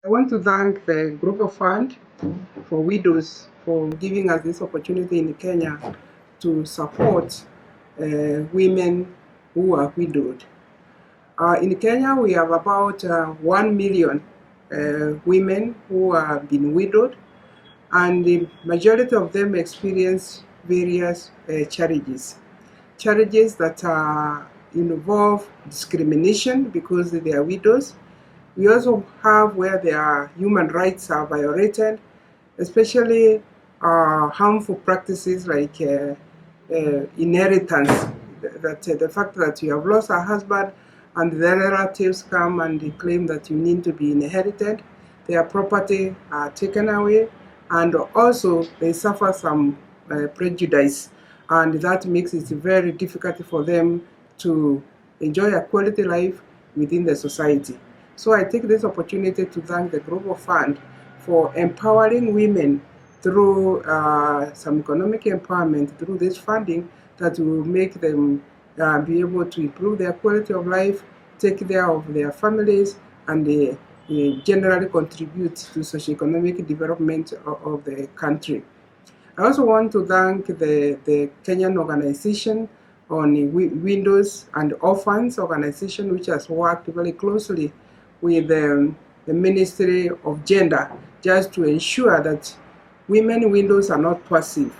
I want to thank the Global Fund for Widows for giving us this opportunity in Kenya to support women who are widowed. In Kenya, we have about 1 million women who have been widowed, and the majority of them experience various challenges. Challenges that involve discrimination because they are widows. We also have where their human rights are violated, especially harmful practices like inheritance. The fact that you have lost a husband and the relatives come and they claim that you need to be inherited, their property are taken away, and also they suffer some prejudice, and that makes it very difficult for them to enjoy a quality life within the society. So I take this opportunity to thank the Global Fund for empowering women through some economic empowerment through this funding that will make them be able to improve their quality of life, take care of their families, and generally contribute to socioeconomic development of the country. I also want to thank the Kenyan organization on Widows and Orphans organization, which has worked very closely with the Ministry of Gender just to ensure that women widows are not passive.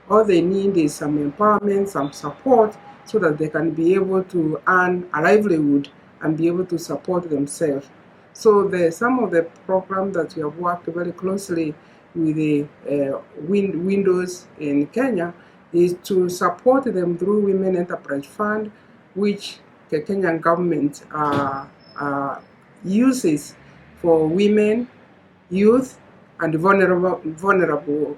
All they need is some empowerment, some support, so that they can be able to earn a livelihood and be able to support themselves. So some of the programs that we have worked very closely with the widows in Kenya is to support them through Women Enterprise Fund, which the Kenyan government uses for women, youth, and vulnerable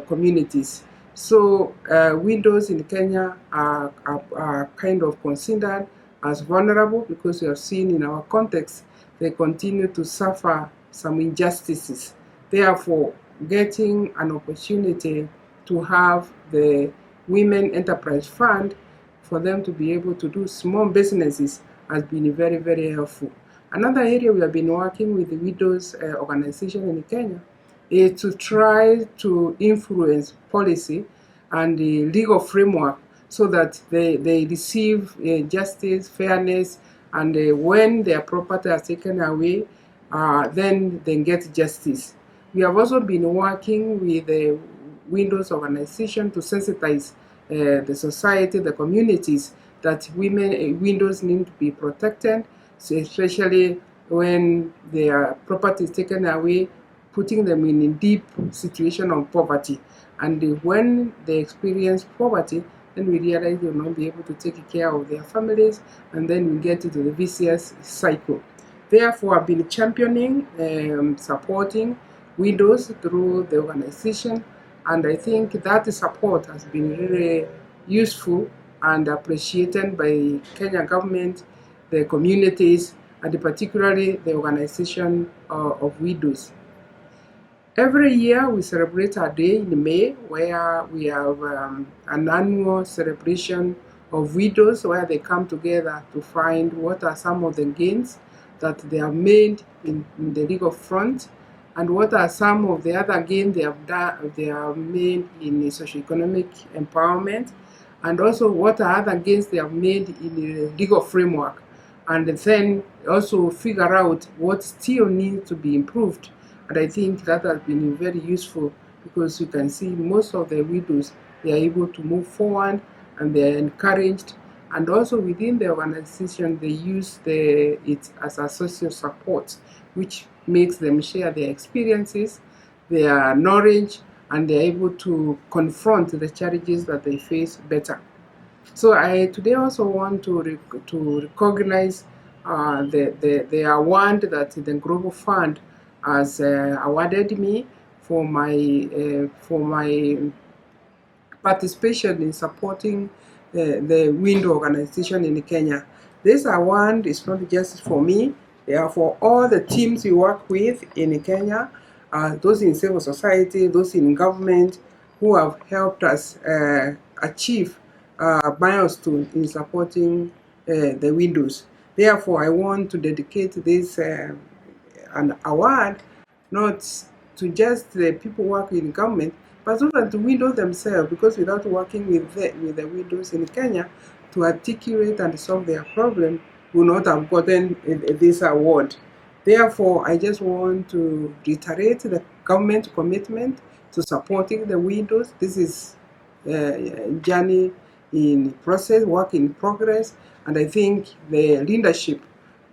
communities. So widows in Kenya are kind of considered as vulnerable because we have seen in our context they continue to suffer some injustices. Therefore, getting an opportunity to have the Women Enterprise Fund for them to be able to do small businesses has been very, very helpful. Another area we have been working with the widows organization in Kenya is to try to influence policy and the legal framework so that they receive justice, fairness, and when their property is taken away, then they get justice. We have also been working with the widows organization to sensitize the society, the communities, that widows need to be protected, so especially when their property is taken away, putting them in a deep situation of poverty. And when they experience poverty, then we realize they will not be able to take care of their families, and then we get into the vicious cycle. Therefore, I've been championing, supporting widows through the organization, and I think that support has been really useful and appreciated by Kenya government, the communities, and particularly the organization of widows. Every year we celebrate a day in May where we have an annual celebration of widows where they come together to find what are some of the gains that they have made in the legal front, and what are some of the other gains they have made in socioeconomic empowerment, and also what are other gains they have made in the legal framework, and then also figure out what still needs to be improved. And I think that has been very useful because you can see most of the widows, they are able to move forward and they are encouraged. And also within the organization, they use it as a social support, which makes them share their experiences, their knowledge, and they're able to confront the challenges that they face better. So I today also want to recognize the award that the Global Fund has awarded me for my participation in supporting the window organization in Kenya. This award is not just for me, they are for all the teams we work with in Kenya, those in civil society, those in government, who have helped us achieve milestone in supporting the widows. Therefore, I want to dedicate this an award not to just the people working in government, but also to widows themselves, because without working with the widows in Kenya to articulate and solve their problem, would not have gotten this award. Therefore, I just want to reiterate the government commitment to supporting the widows. This is journey in process, work in progress, and I think the leadership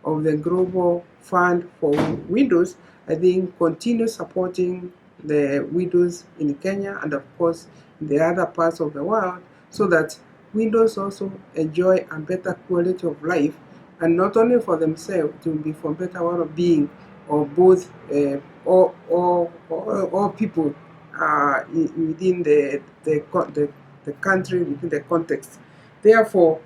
of the Global Fund for Widows, I think, continue supporting the widows in Kenya and, of course, in the other parts of the world, so that widows also enjoy a better quality of life, and not only for themselves, to be for better well-being of both all people within the country, within the context. Therefore,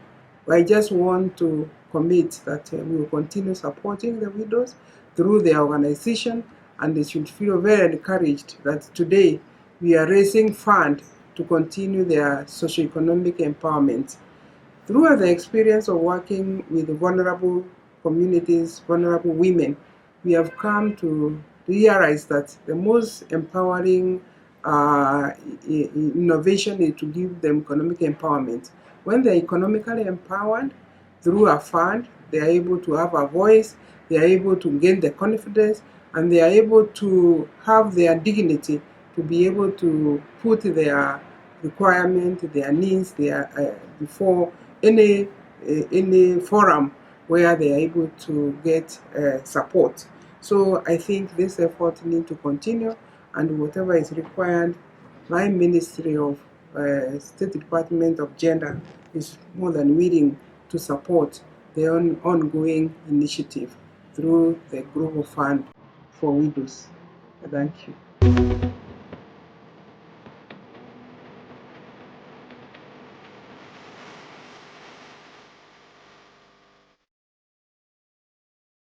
I just want to commit that we will continue supporting the widows through their organization, and they should feel very encouraged that today we are raising funds to continue their socioeconomic empowerment. Throughout the experience of working with vulnerable communities, vulnerable women, we have come to realize that the most empowering innovation is to give them economic empowerment. When they're economically empowered through a fund, they are able to have a voice, they are able to gain the confidence, and they are able to have their dignity to be able to put their requirement, their needs, before any forum where they are able to get support. So I think this effort needs to continue, and whatever is required, my Ministry of State Department of Gender is more than willing to support the ongoing initiative through the Global Fund for Widows. Thank you.